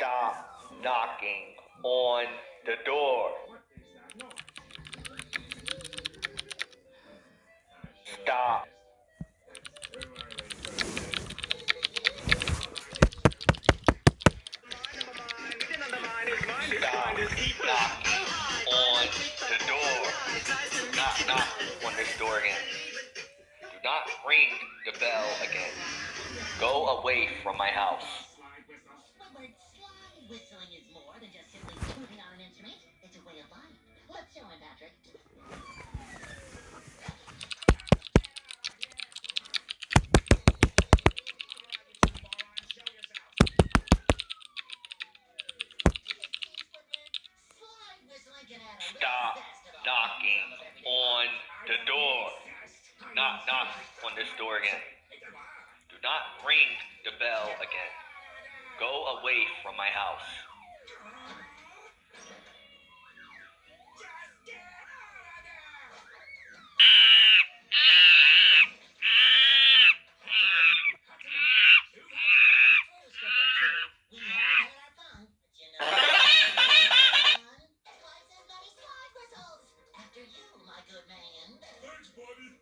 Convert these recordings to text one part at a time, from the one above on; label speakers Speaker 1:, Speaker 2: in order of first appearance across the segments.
Speaker 1: Stop knocking on the door. Stop. Stop knocking on the door. Not knock on this door again. Do not ring the bell again. Go away from my house.
Speaker 2: The word slide whistling is more than just simply tooting on an instrument. It's a way of life. Let's show him, Patrick. Slide whistling can add a little
Speaker 1: Stop
Speaker 2: zest to the
Speaker 1: knocking on the door. Not knock on this door again. Do not ring the bell again. Go away from my house.
Speaker 2: We have had our fun, but you know slide and buddy slide whistles. After you, my good man.
Speaker 3: Thanks, buddy.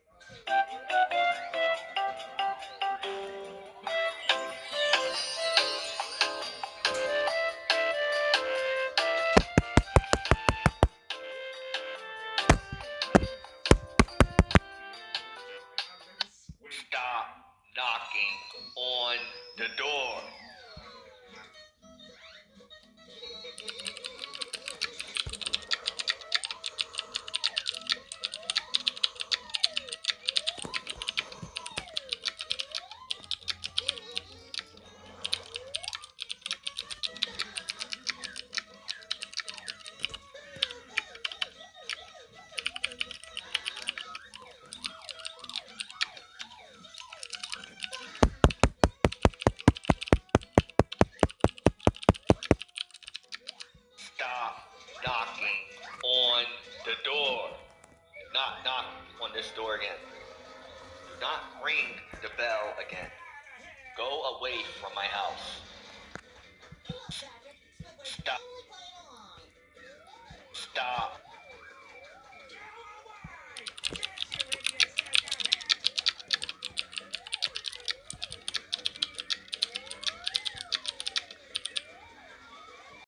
Speaker 1: Stop knocking on the door. Stop knocking on the door. Not knock on this door again. Do not ring the bell again. Go away from my house.